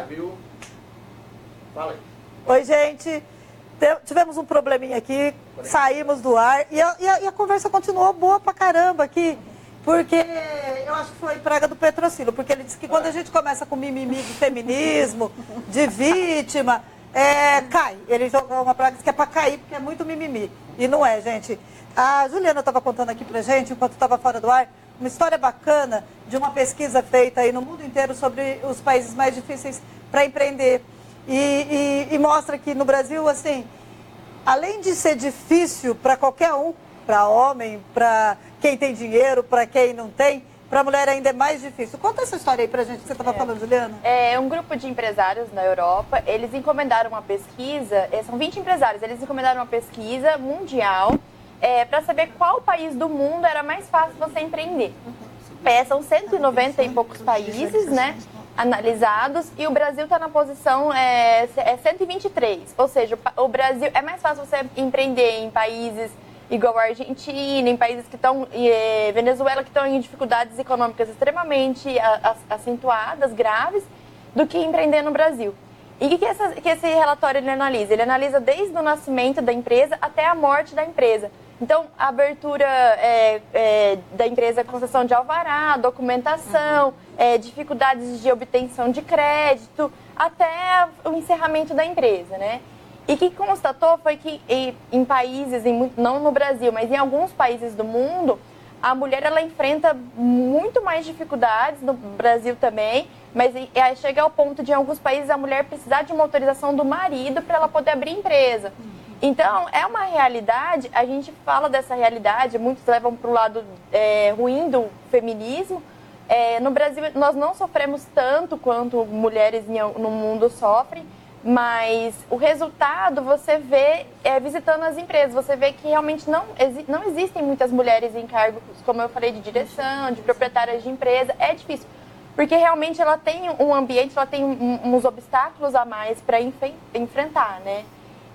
viu? Fala aí. Oi, gente. Tivemos um probleminha aqui, saímos do ar e a conversa continuou boa pra caramba aqui. Porque eu acho que foi praga do Petrocínio, porque ele disse que quando a gente começa com mimimi de feminismo, de vítima, cai. Ele jogou uma praga que é pra cair, porque é muito mimimi. E não é, gente. A Juliana estava contando aqui pra gente, enquanto estava fora do ar, uma história bacana de uma pesquisa feita aí no mundo inteiro sobre os países mais difíceis para empreender. E mostra que no Brasil, assim, além de ser difícil para qualquer um, para homem, para quem tem dinheiro, para quem não tem, para a mulher ainda é mais difícil. Conta essa história aí pra gente que você estava falando, Juliana. É um grupo de empresários na Europa, eles encomendaram uma pesquisa, são 20 empresários, eles encomendaram uma pesquisa mundial para saber qual país do mundo era mais fácil você empreender. São 190 e poucos países, né, analisados, e o Brasil está na posição 123, ou seja, o Brasil é mais fácil você empreender em países igual a Argentina, em países que estão, Venezuela, que estão em dificuldades econômicas extremamente acentuadas, graves, do que empreender no Brasil. E o que esse relatório ele analisa? Ele analisa desde o nascimento da empresa até a morte da empresa. Então, a abertura da empresa, concessão de alvará, documentação, dificuldades de obtenção de crédito, até o encerramento da empresa, né? E o que constatou foi que em países, não no Brasil, mas em alguns países do mundo, a mulher ela enfrenta muito mais dificuldades, no Brasil também, mas chega ao ponto de em alguns países a mulher precisar de uma autorização do marido para ela poder abrir empresa. Então, é uma realidade, a gente fala dessa realidade, muitos levam para o lado ruim do feminismo. No Brasil, nós não sofremos tanto quanto mulheres no mundo sofrem, mas o resultado você vê visitando as empresas, você vê que realmente não existem muitas mulheres em cargos, como eu falei, de direção, de proprietárias de empresa, é difícil, porque realmente ela tem um ambiente, ela tem uns obstáculos a mais para enfrentar, né?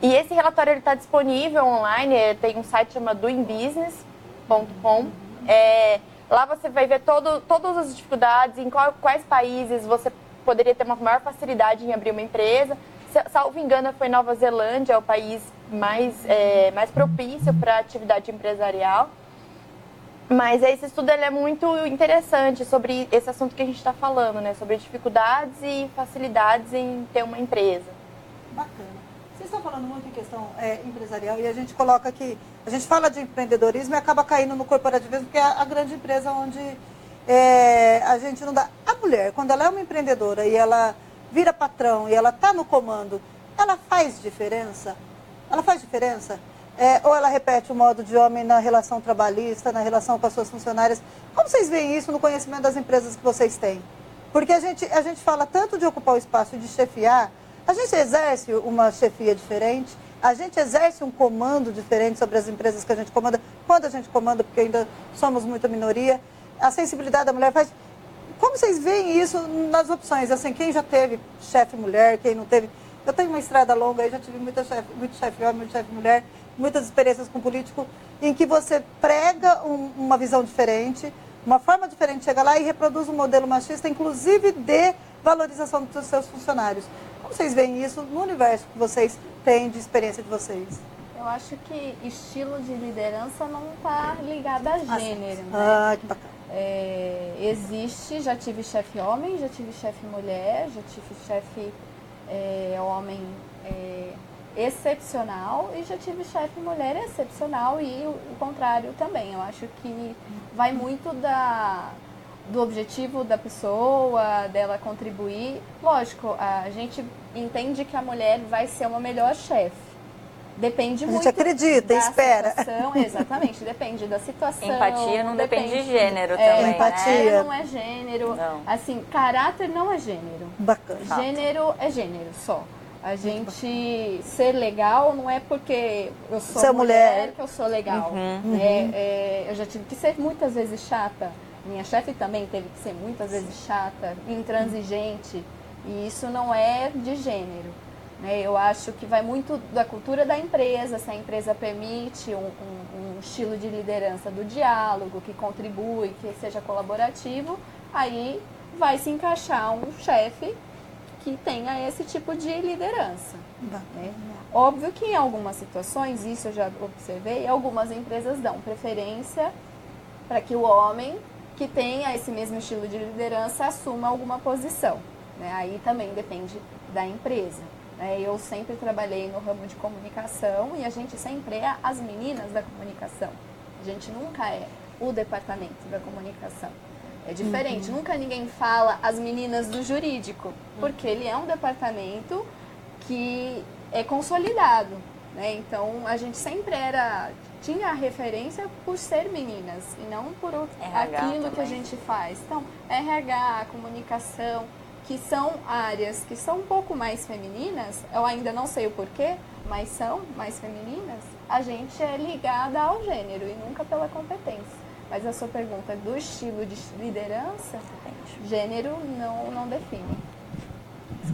E esse relatório está disponível online, tem um site chamado doingbusiness.com, lá você vai ver todas as dificuldades, em quais países você poderia ter uma maior facilidade em abrir uma empresa. Salvo engano, foi Nova Zelândia, o país mais propício para a atividade empresarial. Mas esse estudo ele é muito interessante sobre esse assunto que a gente está falando, né? Sobre dificuldades e facilidades em ter uma empresa. Bacana. Vocês estão falando muito em questão empresarial e a gente coloca que a gente fala de empreendedorismo e acaba caindo no corporativismo, que é a grande empresa onde a gente não dá. A mulher, quando ela é uma empreendedora e ela vira patrão e ela está no comando, ela faz diferença? Ela faz diferença? Ou ela repete o modo de homem na relação trabalhista, na relação com as suas funcionárias? Como vocês veem isso no conhecimento das empresas que vocês têm? Porque a gente fala tanto de ocupar o espaço e de chefiar, a gente exerce uma chefia diferente, a gente exerce um comando diferente sobre as empresas que a gente comanda, quando a gente comanda, porque ainda somos muita minoria. A sensibilidade da mulher faz... Como vocês veem isso nas opções? Assim, quem já teve chefe mulher, quem não teve... Eu tenho uma estrada longa, aí já tive muito chefe homem, muito chefe mulher, muitas experiências com político, em que você prega uma visão diferente, uma forma diferente, chega lá e reproduz um modelo machista, inclusive de valorização dos seus funcionários. Como vocês veem isso no universo que vocês têm de experiência de vocês? Eu acho que estilo de liderança não está ligado a gênero. Que bacana. Existe, já tive chefe homem, já tive chefe mulher, já tive chefe homem excepcional e já tive chefe mulher excepcional e o contrário também. Eu acho que vai muito do objetivo da pessoa, dela contribuir. Lógico, a gente entende que a mulher vai ser uma melhor chefe. Depende muito. A gente acredita, espera. Situação, exatamente, depende da situação. Empatia não depende de gênero também, empatia. Né? Não é gênero. Não. Assim, caráter não é gênero. Bacana. Gênero é gênero só. A gente ser legal não é porque eu sou mulher que eu sou legal. Né? Eu já tive que ser muitas vezes chata. Minha chefe também teve que ser muitas vezes chata, intransigente. E isso não é de gênero. Eu acho que vai muito da cultura da empresa, se a empresa permite um estilo de liderança do diálogo, que contribui, que seja colaborativo, aí vai se encaixar um chefe que tenha esse tipo de liderança. Né? Óbvio que em algumas situações, isso eu já observei, algumas empresas dão preferência para que o homem que tenha esse mesmo estilo de liderança assuma alguma posição. Né? Aí também depende da empresa. Né? Eu sempre trabalhei no ramo de comunicação e a gente sempre é as meninas da comunicação. A gente nunca é o departamento da comunicação. É diferente, nunca ninguém fala as meninas do jurídico, porque ele é um departamento que é consolidado. Né? Então, a gente sempre tinha a referência por ser meninas e não por aquilo também. que a gente faz. Então, RH, comunicação, que são áreas que são um pouco mais femininas, eu ainda não sei o porquê, mas são mais femininas, a gente é ligada ao gênero e nunca pela competência. Mas a sua pergunta do estilo de liderança, gênero não define.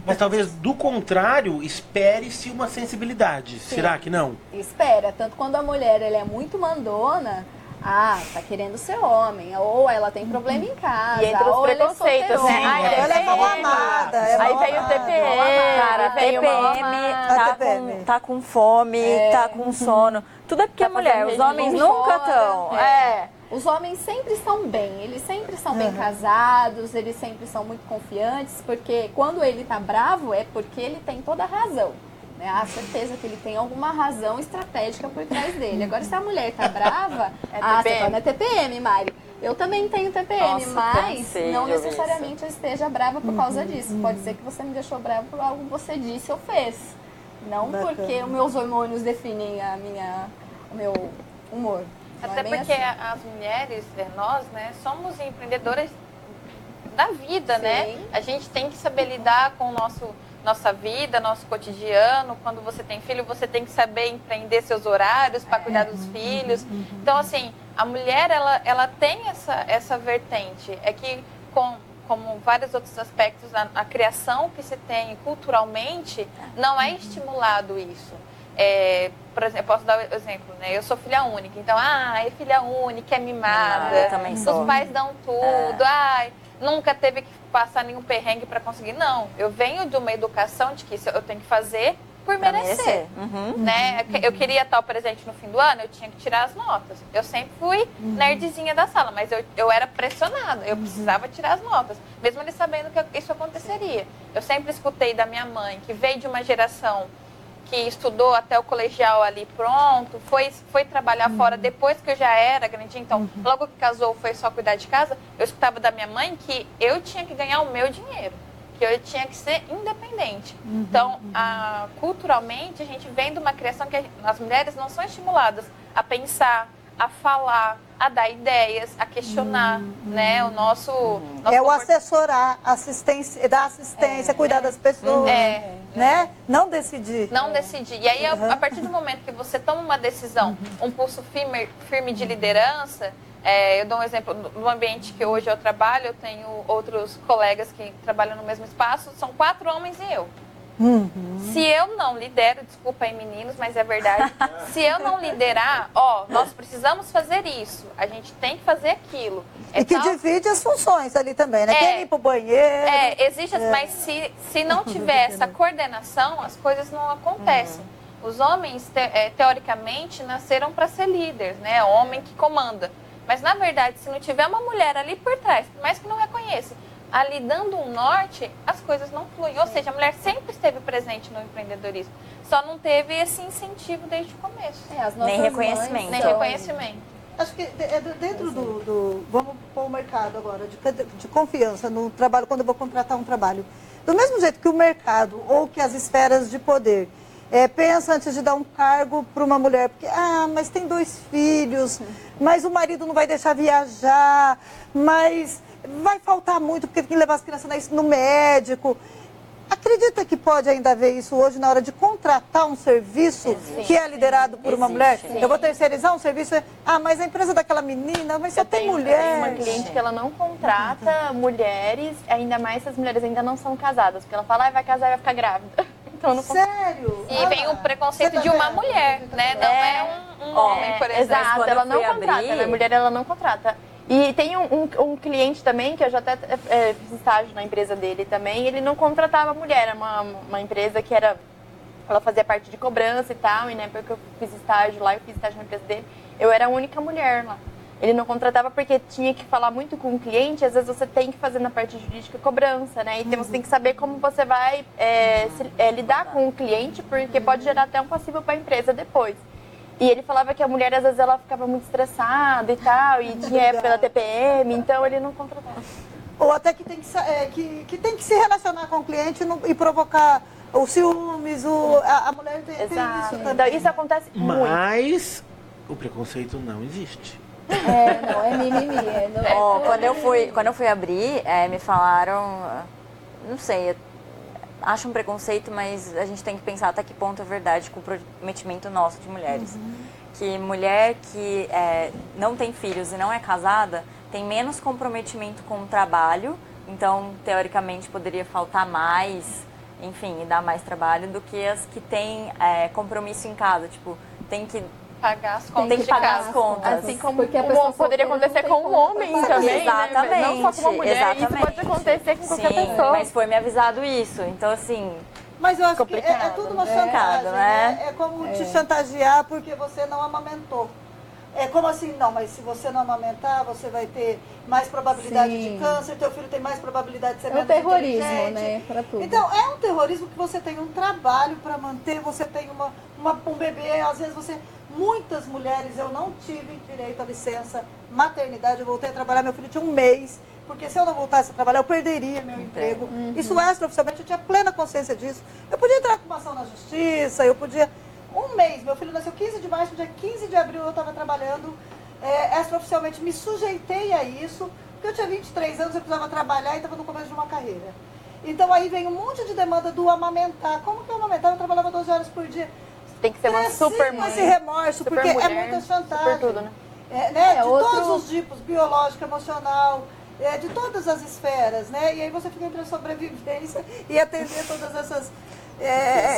Mas talvez, do contrário, espere-se uma sensibilidade. Sim. Será que não? Espera, tanto quando a mulher ela é muito mandona, tá querendo ser homem, ou ela tem problema em casa, E entre os ou preconceitos, ele é né? solteirão. Ela é mal amada. Aí veio o TPM, Cara, veio TPM tá com fome, tá com sono. Tudo é porque é mulher. Os homens nunca estão. Os homens sempre estão bem, eles sempre são bem casados, eles sempre são muito confiantes, porque quando ele tá bravo é porque ele tem toda a razão. Né? A certeza que ele tem alguma razão estratégica por trás dele. Agora, se a mulher tá brava, você fala, não é TPM, Mari. Eu também tenho TPM, Nossa, mas cansei não de ouvir necessariamente eu esteja brava por causa disso. Pode ser que você me deixou brava por algo que você disse ou fez. Não porque os meus hormônios definem o meu humor. Não Até é bem porque assim. as mulheres, nós, né, somos empreendedoras da vida, né? A gente tem que saber lidar com nossa vida, nosso cotidiano. Quando você tem filho, você tem que saber empreender seus horários para cuidar dos filhos. Então, assim, a mulher, ela tem essa vertente. É que, como vários outros aspectos, a criação que se tem culturalmente, não é estimulado isso. Por exemplo, eu posso dar um exemplo, né? Eu sou filha única, então, é filha única, é mimada, Eu também sou. os pais dão tudo, nunca teve que passar nenhum perrengue para conseguir. Não, eu venho de uma educação de que isso eu tenho que fazer por merecer. Né? Eu queria tal presente no fim do ano, eu tinha que tirar as notas. Eu sempre fui nerdzinha da sala, mas eu era pressionada, eu precisava tirar as notas, mesmo eles sabendo que isso aconteceria. Eu sempre escutei da minha mãe, que veio de uma geração que estudou até o colegial ali pronto, foi trabalhar fora depois que eu já era grandinha, então logo que casou foi só cuidar de casa, eu escutava da minha mãe que eu tinha que ganhar o meu dinheiro, que eu tinha que ser independente. Então, culturalmente, a gente vem de uma criação que as mulheres não são estimuladas a pensar, a falar, a dar ideias, a questionar, né? O nosso o assessorar, dar assistência, cuidar das pessoas, né? Não decidir. Não decidir. E aí, a partir do momento que você toma uma decisão, um pulso firme de liderança, eu dou um exemplo, no ambiente que hoje eu trabalho, eu tenho outros colegas que trabalham no mesmo espaço, são 4 homens e eu. Se eu não lidero, desculpa aí meninos, mas é verdade, se eu não liderar, nós precisamos fazer isso, a gente tem que fazer aquilo. E que divide as funções ali também, né? Quem limpa o banheiro. Existe, mas se não tiver essa coordenação, as coisas não acontecem. Os homens, teoricamente, nasceram para ser líderes, né? O homem que comanda. Mas, na verdade, se não tiver uma mulher ali por trás, por mais que não reconheça, ali dando um norte, as coisas não fluem. Ou seja, a mulher sempre esteve presente no empreendedorismo. Só não teve esse incentivo desde o começo. Nem reconhecimento. Nem reconhecimento. Acho que dentro vamos pôr o mercado agora, de confiança no trabalho, quando eu vou contratar um trabalho. Do mesmo jeito que o mercado ou que as esferas de poder pensa antes de dar um cargo para uma mulher, porque, mas tem 2 filhos, mas o marido não vai deixar viajar, mas vai faltar muito porque tem que levar as crianças no médico. Acredita que pode ainda haver isso hoje na hora de contratar um serviço que é liderado por uma mulher? Sim. Eu vou terceirizar um serviço, mas a empresa daquela menina, mas só tem mulher. Tem uma cliente que ela não contrata mulheres, ainda mais se as mulheres ainda não são casadas, porque ela fala, vai casar e vai ficar grávida. Então, não Sério? E vem o preconceito de uma mulher, né? Não é um homem, por exemplo. Exato, ela não contrata, a mulher ela não contrata. E tem um cliente também, que eu já até fiz estágio na empresa dele também, ele não contratava mulher, era uma empresa que ela fazia parte de cobrança e tal, e na época que eu fiz estágio lá, eu fiz estágio na empresa dele, eu era a única mulher lá. Ele não contratava porque tinha que falar muito com o cliente, às vezes você tem que fazer na parte jurídica cobrança, né? Então você tem que saber como você vai lidar com o cliente, porque pode gerar até um passivo para a empresa depois. E ele falava que a mulher, às vezes, ela ficava muito estressada e tal, e tinha época da TPM, então ele não contratava. Ou até que tem que se relacionar com o cliente e provocar os ciúmes, a mulher tem isso também. Então, isso acontece muito. Mas o preconceito não existe. Não, é mimimi. Quando eu fui abrir, me falaram, não sei, acho um preconceito, mas a gente tem que pensar até que ponto é verdade com o comprometimento nosso de mulheres. Que mulher que não tem filhos e não é casada tem menos comprometimento com o trabalho, então, teoricamente, poderia faltar mais, enfim, e dar mais trabalho do que as que têm compromisso em casa, tipo, tem que pagar as contas. Tem que pagar as contas. Assim como porque a pessoa poderia acontecer com um homem também, exatamente, né? Não só com uma mulher, exatamente. isso pode acontecer com qualquer Sim, pessoa. mas foi me avisado isso, então assim... Mas eu acho que Complicado, é tudo uma chantagem, né? É como te chantagear porque você não amamentou. É como assim, não, mas se você não amamentar, você vai ter mais probabilidade de câncer, teu filho tem mais probabilidade de ser menos terrorismo, inteligente. né? Pra tudo. Então, é um terrorismo que você tem um trabalho para manter, você tem um bebê, às vezes você... Muitas mulheres, eu não tive direito à licença maternidade, eu voltei a trabalhar, meu filho tinha um mês, porque se eu não voltasse a trabalhar, eu perderia meu emprego. Isso extraoficialmente, eu tinha plena consciência disso. Eu podia entrar com uma ação na justiça, eu podia... Um mês, meu filho nasceu 15 de março, dia 15 de abril eu estava trabalhando, extraoficialmente me sujeitei a isso, porque eu tinha 23 anos, eu precisava trabalhar e estava no começo de uma carreira. Então aí vem um monte de demanda do amamentar. Como que eu amamentava? Eu trabalhava 12 horas por dia. Tem que ser uma super com mãe. esse remorso, super porque mulher, é muita chantagem. super tudo, né? De todos os tipos, biológico, emocional, de todas as esferas, né? E aí você fica entre a sobrevivência e atender todas essas...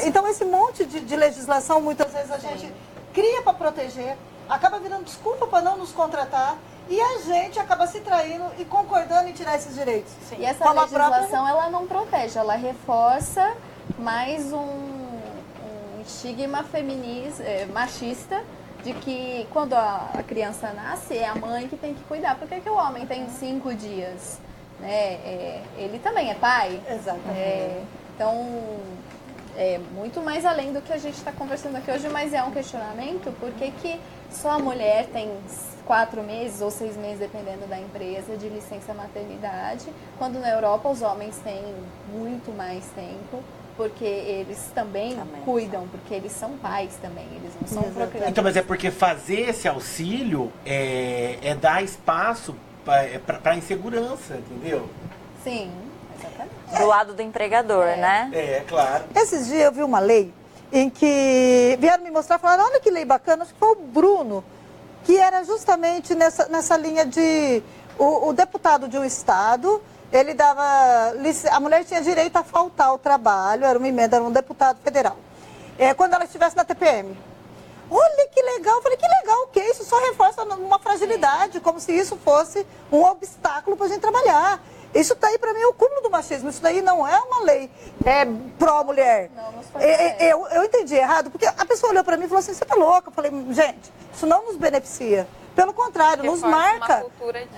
então esse monte de legislação, muitas vezes a gente cria para proteger, acaba virando desculpa para não nos contratar, e a gente acaba se traindo e concordando em tirar esses direitos. Sim. E essa legislação, ela não protege, ela reforça mais um estigma machista de que quando a criança nasce, é a mãe que tem que cuidar. Por que o homem tem 5 dias? Né? Ele também é pai. Exatamente. Então, é muito mais além do que a gente está conversando aqui hoje, mas é um questionamento, por que só a mulher tem 4 meses ou 6 meses, dependendo da empresa, de licença maternidade, quando na Europa os homens têm muito mais tempo, porque eles também cuidam, porque eles são pais também, eles não são procriadores. Então, mas é porque fazer esse auxílio é dar espaço para insegurança, entendeu? Sim, exatamente. Do lado do empregador, né? É, claro. Esses dias eu vi uma lei em que vieram me mostrar, falaram, olha que lei bacana, acho que foi o Bruno, que era justamente nessa linha de o deputado de um estado, ele dava, a mulher tinha direito a faltar ao trabalho, era uma emenda, era um deputado federal, quando ela estivesse na TPM. Olha que legal, eu falei, que legal, o que? Isso só reforça uma fragilidade, como se isso fosse um obstáculo para a gente trabalhar. Isso daí, para mim, é o cúmulo do machismo. Isso daí não é uma lei pró-mulher. Eu entendi errado, porque a pessoa olhou para mim e falou assim, você tá louca? Eu falei, gente, isso não nos beneficia. Pelo contrário, nos marca,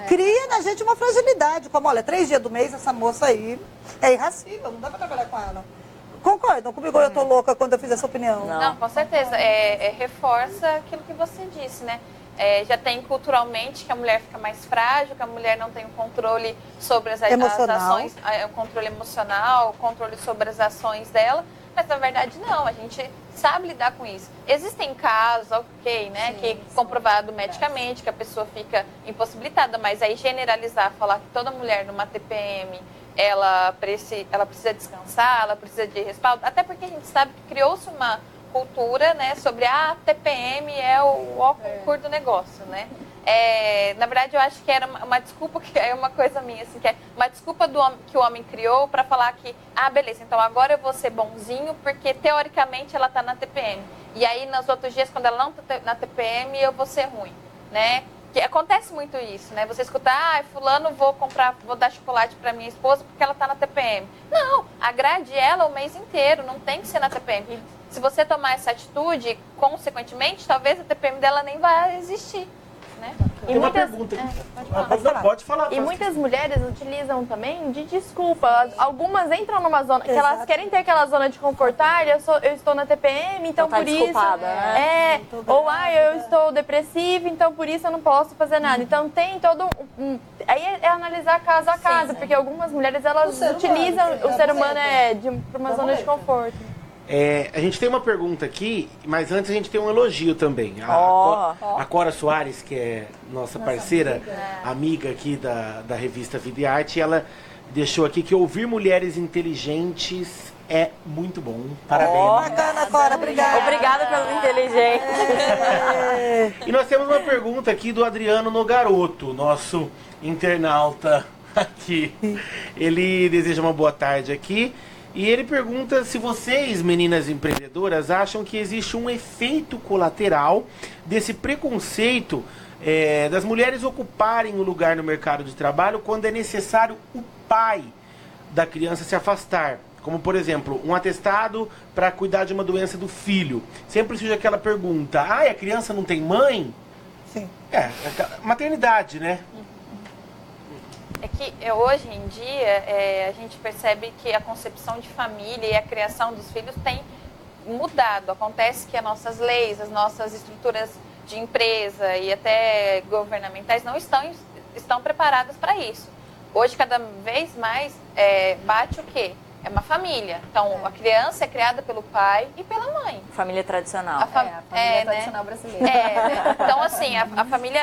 cria na gente uma fragilidade. Como, olha, 3 dias do mês, essa moça aí é irracível, não dá para trabalhar com ela. Concordam comigo ou eu tô louca quando eu fiz essa opinião? Não, com certeza. Reforça aquilo que você disse, né? Já tem culturalmente que a mulher fica mais frágil, que a mulher não tem o controle sobre as ações, o controle emocional, o controle sobre as ações dela, mas na verdade não, a gente sabe lidar com isso. Existem casos, ok, né, que comprovado medicamente que a pessoa fica impossibilitada, mas aí generalizar, falar que toda mulher numa TPM ela precisa descansar, ela precisa de respaldo, até porque a gente sabe que criou-se uma cultura, né, sobre a TPM é o concurso do negócio, né? Na verdade, eu acho que era uma desculpa, que é uma coisa minha, assim, que é uma desculpa que o homem criou para falar que, beleza, então agora eu vou ser bonzinho, porque teoricamente ela está na TPM. E aí, nos outros dias, quando ela não está na TPM, eu vou ser ruim, né? Que acontece muito isso, né? Você escuta, fulano, vou dar chocolate para minha esposa porque ela tá na TPM. Não, agrade ela o mês inteiro, não tem que ser na TPM. Se você tomar essa atitude, consequentemente, talvez a TPM dela nem vai existir, né? Tem uma pergunta aqui. Pode falar. E muitas mulheres utilizam também de desculpa. Algumas entram numa zona, que elas querem ter aquela zona de conforto. Eu estou na TPM, então por isso... Né? Ou eu estou depressiva, então por isso eu não posso fazer nada. Então tem todo aí é analisar caso a caso, porque algumas mulheres, elas utilizam o ser humano para uma zona de conforto. A gente tem uma pergunta aqui, mas antes a gente tem um elogio também. A Cora Soares, que é nossa parceira, amiga aqui da revista Vida e Arte, ela deixou aqui que ouvir mulheres inteligentes é muito bom. Parabéns. Bacana, Cora, obrigada. Obrigada pelo inteligente. E nós temos uma pergunta aqui do Adriano Nogaroto, nosso internauta aqui. Ele deseja uma boa tarde aqui. E ele pergunta se vocês, meninas empreendedoras, acham que existe um efeito colateral desse preconceito das mulheres ocuparem o lugar no mercado de trabalho quando é necessário o pai da criança se afastar. Como, por exemplo, um atestado para cuidar de uma doença do filho. Sempre surge aquela pergunta, a criança não tem mãe? Sim. Maternidade, né? É que hoje em dia a gente percebe que a concepção de família e a criação dos filhos tem mudado. Acontece que as nossas leis, as nossas estruturas de empresa e até governamentais não estão preparadas para isso. Hoje, cada vez mais, bate o quê? É uma família. Então, a criança é criada pelo pai e pela mãe. Família tradicional. A família tradicional brasileira. Então, assim, a família,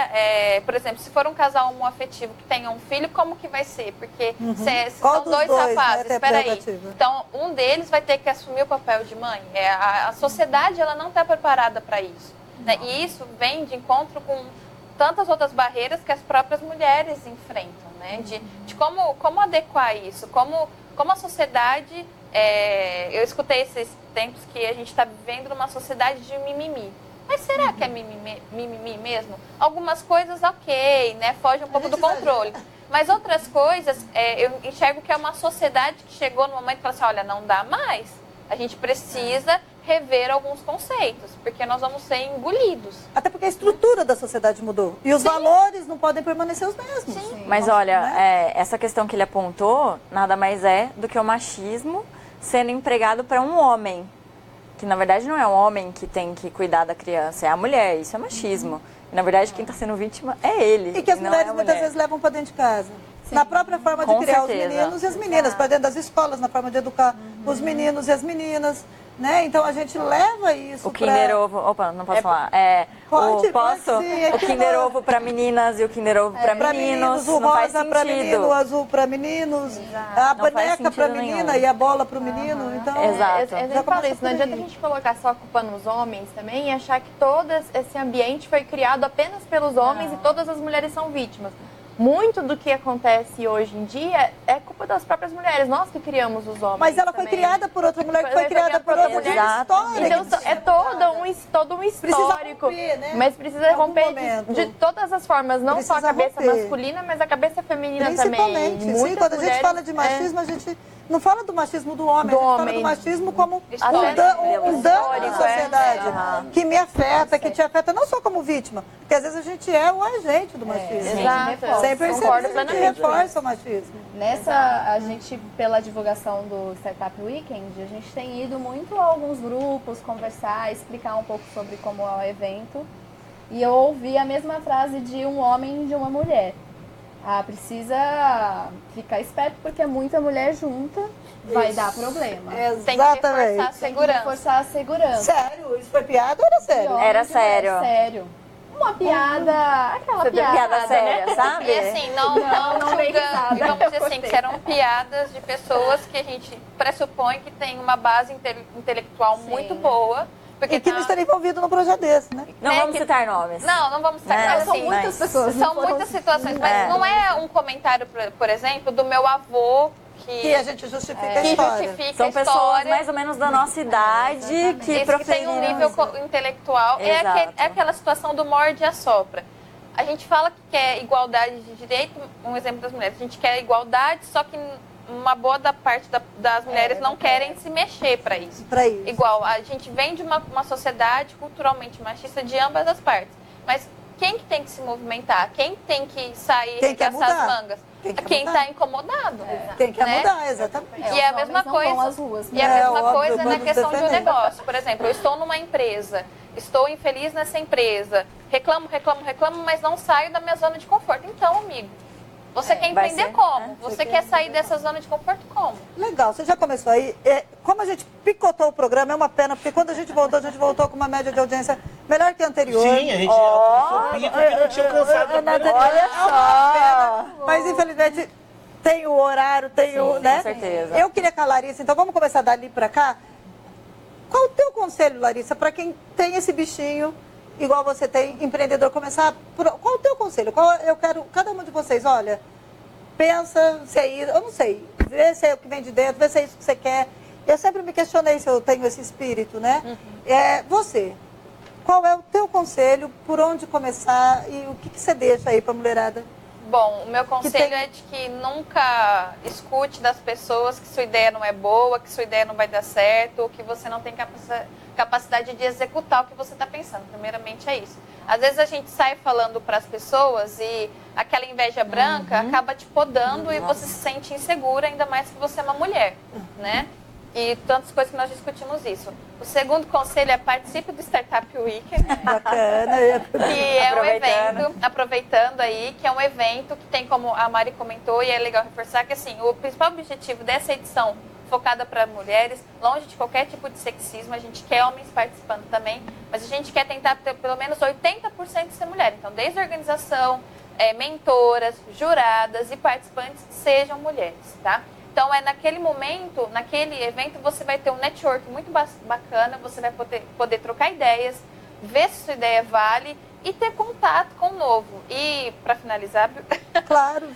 por exemplo, se for um casal homoafetivo que tenha um filho, como que vai ser? Porque se são dois rapazes, espera aí. Então, um deles vai ter que assumir o papel de mãe. A sociedade, ela não está preparada para isso. Né? E isso vem de encontro com tantas outras barreiras que as próprias mulheres enfrentam, né? De como adequar isso, como a sociedade... eu escutei esses tempos que a gente está vivendo numa sociedade de mimimi. Mas será que é mimimi mesmo? Algumas coisas, ok, né? Foge um pouco do controle. Mas outras coisas, eu enxergo que é uma sociedade que chegou no momento que fala assim, olha, não dá mais. A gente precisa rever alguns conceitos, porque nós vamos ser engolidos. Até porque a estrutura da sociedade mudou. E os valores não podem permanecer os mesmos. Sim. Mas olha, essa questão que ele apontou, nada mais é do que o machismo sendo empregado para um homem. Que na verdade não é o homem que tem que cuidar da criança, é a mulher. Isso é machismo. E, na verdade, quem está sendo vítima é ele. E que as mulheres muitas vezes levam para dentro de casa. Sim. Na própria forma de criar os meninos e as meninas, para dentro das escolas, na forma de educar os meninos e as meninas. Né? Então a gente leva isso. O Kinder Ovo. Opa, não posso falar. Posso? Sim, o Kinder Ovo para meninas e o Kinder Ovo para meninos. O não faz rosa para menino, o azul para meninos, a boneca para menina e a bola para o menino. Então, exato. A gente fala isso, não adianta a gente colocar só a culpa nos homens também e achar que todo esse ambiente foi criado apenas pelos homens e todas as mulheres são vítimas. Muito do que acontece hoje em dia é culpa das próprias mulheres, nós que criamos os homens. Mas ela também. foi criada por outra mulher que foi criada por outra mulher. Então é todo um histórico. Romper, né? Mas precisa romper de todas as formas, não só a cabeça masculina, mas a cabeça feminina também. Sim, quando a gente fala de machismo, a gente não fala do machismo do homem, a gente fala do machismo como um dano na sociedade, que me afeta, que te afeta não só como vítima, porque às vezes a gente é o agente do machismo. Exato. Sem perceber, a gente reforça o machismo. A gente, pela divulgação do Startup Weekend, a gente tem ido muito a alguns grupos, conversar, explicar um pouco sobre como é o evento. E eu ouvi a mesma frase de um homem e de uma mulher. Precisa ficar esperto porque muita mulher junta vai dar problema. Exatamente. Tem que reforçar a segurança. Sério? Isso foi piada ou era sério? Era sério. É sério. Uma piada, aquela piada séria, né? sabe? E assim, não julgando, vamos dizer assim, que eram piadas de pessoas que a gente pressupõe que tem uma base intelectual muito boa. Porque e que não estaria envolvido num projeto desse, né? Não vamos citar nomes. Não vamos citar nomes. São muitas pessoas. São muitas situações, mas não é um comentário, por exemplo, do meu avô que a gente justifica a história. São pessoas mais ou menos da nossa idade que tem um nível intelectual. É aquela situação do morde e assopra. A gente fala que quer igualdade de direito, um exemplo das mulheres. A gente quer igualdade, só que uma boa parte das mulheres não querem se mexer para isso. Igual, a gente vem de uma sociedade culturalmente machista de ambas as partes. Mas quem que tem que se movimentar? Quem tem que sair e gastar as mangas? Quem está incomodado. Quem quer mudar, exatamente. E é a mesma coisa. E a mesma coisa na questão de um negócio. Por exemplo, eu estou numa empresa, estou infeliz nessa empresa, reclamo, mas não saio da minha zona de conforto. Então, amigo, você quer empreender como? Você quer sair dessa zona de conforto como? Legal, você já começou aí. Como a gente picotou o programa, é uma pena, porque quando a gente voltou com uma média de audiência melhor que a anterior. Sim, a gente alcançou porque não tinha alcançado. Olha só! Mas infelizmente tem o horário, né? Com certeza. Eu queria com a Larissa, então vamos começar dali pra cá. Qual o teu conselho, Larissa, para quem tem esse bichinho, igual você tem, empreendedor, começar... Qual o teu conselho? Eu quero, cada um de vocês, olha, pensa se é isso, eu não sei, vê se é o que vem de dentro, vê se é isso que você quer. Eu sempre me questionei se eu tenho esse espírito, né? Você, qual é o teu conselho, por onde começar e o que você deixa aí para a mulherada? Bom, o meu conselho é de que nunca escute das pessoas que sua ideia não é boa, que sua ideia não vai dar certo, ou que você não tem capacidade de executar o que você está pensando. Primeiramente é isso. Às vezes a gente sai falando para as pessoas e aquela inveja branca acaba te podando e você se sente insegura, ainda mais que você é uma mulher, né? E tantas coisas que nós discutimos isso. O segundo conselho é participe do Startup Week. Bacana. Que é um evento, aproveitando aí, que é um evento que tem, como a Mari comentou, e é legal reforçar, que assim, o principal objetivo dessa edição focada para mulheres, longe de qualquer tipo de sexismo, a gente quer homens participando também, mas a gente quer tentar ter pelo menos 80% ser mulher. Então, desde a organização, mentoras, juradas e participantes sejam mulheres, tá? Então, naquele momento, naquele evento, você vai ter um network muito bacana, você vai poder trocar ideias, ver se sua ideia vale e ter contato com o novo. E, para finalizar, claro,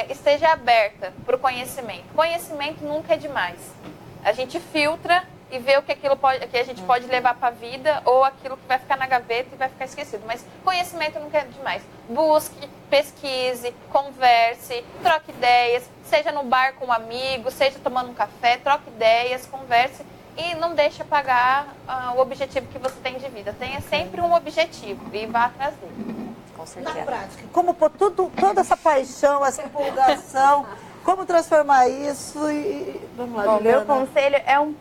esteja aberta para o conhecimento. Conhecimento nunca é demais. A gente filtra e vê o que que a gente pode levar para a vida ou aquilo que vai ficar na gaveta e vai ficar esquecido. Mas conhecimento nunca é demais. Busque, pesquise, converse, troque ideias, seja no bar com um amigo, seja tomando um café, troque ideias, converse e não deixe apagar o objetivo que você tem de vida. Tenha sempre um objetivo e vá atrás dele. Com certeza. Na prática, como pôr toda essa paixão, essa empolgação, como transformar isso e... Vamos lá, Bom, meu conselho é um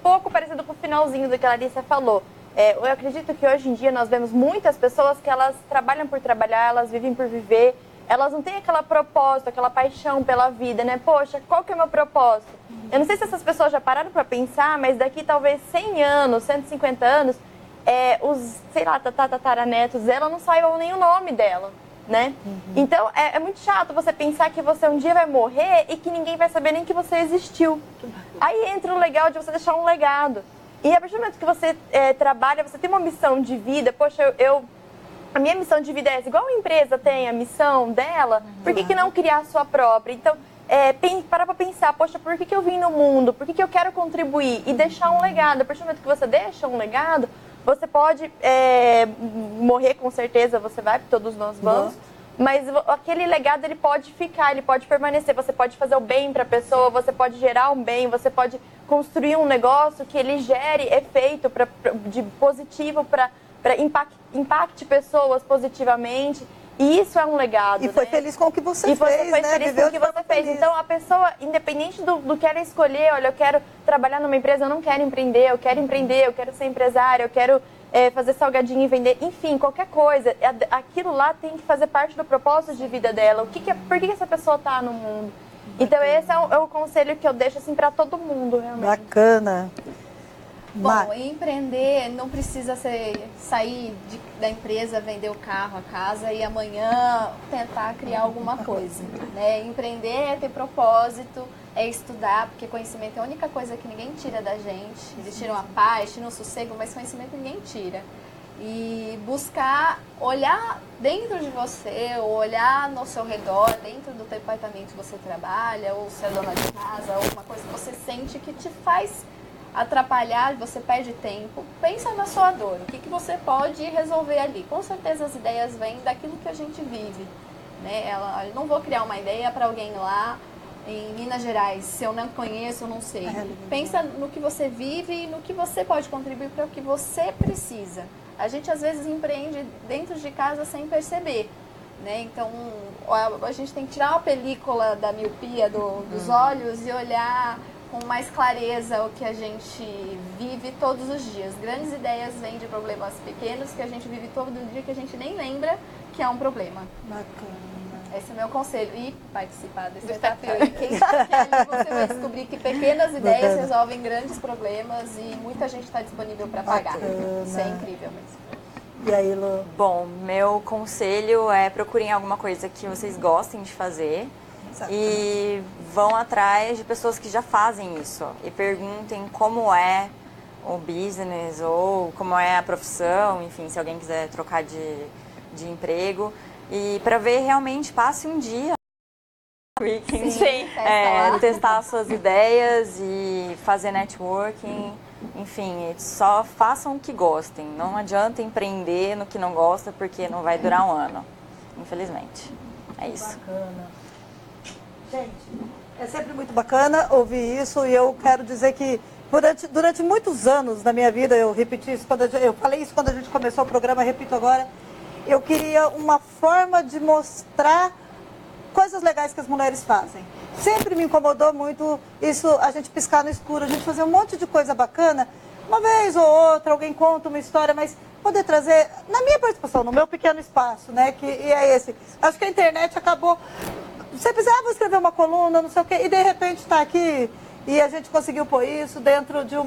pouco parecido com o finalzinho do que a Larissa falou. Eu acredito que hoje em dia nós vemos muitas pessoas que elas trabalham por trabalhar, elas vivem por viver, elas não têm aquela propósito, aquela paixão pela vida, né? Poxa, qual que é o meu propósito? Eu não sei se essas pessoas já pararam para pensar, mas daqui talvez 100 anos, 150 anos, os, sei lá, tataranetos dela não saibam nem o nome dela, né? Então, é muito chato você pensar que você um dia vai morrer e que ninguém vai saber nem que você existiu. Aí entra o legal de você deixar um legado. E a partir do momento que você trabalha, você tem uma missão de vida. Poxa, a minha missão de vida é essa. Igual a empresa tem a missão dela, por que não criar a sua própria? Então, parar para pensar, poxa, por que eu vim no mundo? Por que eu quero contribuir? E deixar um legado. A partir do momento que você deixa um legado, você pode morrer, com certeza, você vai, todos nós vamos. Mas aquele legado, ele pode ficar, ele pode permanecer. Você pode fazer o bem para a pessoa, você pode gerar um bem, você pode construir um negócio que ele gere efeito de positivo para impacte pessoas positivamente. E isso é um legado. E foi feliz com o que você fez, né? Foi feliz com o que você fez. Então, a pessoa, independente do que ela escolher, olha, eu quero trabalhar numa empresa, eu não quero empreender, eu quero ser empresária, eu quero fazer salgadinho e vender, enfim, qualquer coisa. Aquilo lá tem que fazer parte do propósito de vida dela. Por que essa pessoa está no mundo? Então, esse é o conselho que eu deixo assim para todo mundo, realmente. Bacana. Bom, empreender não precisa sair da empresa, vender o carro, a casa e amanhã tentar criar alguma coisa, né? Empreender é ter propósito, é estudar, porque conhecimento é a única coisa que ninguém tira da gente. Eles tiram a paz, tiram o sossego, mas conhecimento ninguém tira. E buscar olhar dentro de você, ou olhar no seu redor, dentro do departamento que você trabalha, ou se é dona de casa, alguma coisa que você sente que te faz atrapalhar, você perde tempo. Pensa na sua dor, o que você pode resolver ali. Com certeza as ideias vêm daquilo que a gente vive. Né? Eu não vou criar uma ideia para alguém lá em Minas Gerais, se eu não conheço, eu não sei. Pensa no que você vive e no que você pode contribuir para o que você precisa. A gente às vezes empreende dentro de casa sem perceber. Né? Então, a gente tem que tirar uma película da miopia dos olhos e olhar com mais clareza o que a gente vive todos os dias. Grandes ideias vêm de problemas pequenos que a gente vive todo dia, que a gente nem lembra que é um problema. Bacana. Esse é o meu conselho. E participar desse desafio. E quem sabe ali você vai descobrir que pequenas ideias resolvem grandes problemas e muita gente está disponível para pagar. Isso é incrível mesmo. E aí, Lu? Bom, meu conselho é procurem alguma coisa que vocês gostem de fazer. Exatamente. E vão atrás de pessoas que já fazem isso. E perguntem como é o business ou como é a profissão, enfim, se alguém quiser trocar de emprego. E para ver realmente, passe um dia testar suas ideias e fazer networking. Enfim, só façam o que gostem. Não adianta empreender no que não gosta, porque não vai durar um ano, infelizmente. É isso. Bacana. Gente, é sempre muito bacana ouvir isso e eu quero dizer que durante muitos anos da minha vida, eu repeti isso, eu falei isso quando a gente começou o programa, repito agora, eu queria uma forma de mostrar coisas legais que as mulheres fazem. Sempre me incomodou muito isso, a gente piscar no escuro, a gente fazer um monte de coisa bacana. Uma vez ou outra, alguém conta uma história, mas poder trazer, na minha participação, no meu pequeno espaço, né, e é esse. Acho que a internet acabou, você precisava escrever uma coluna, não sei o quê, e de repente está aqui, e a gente conseguiu pôr isso dentro de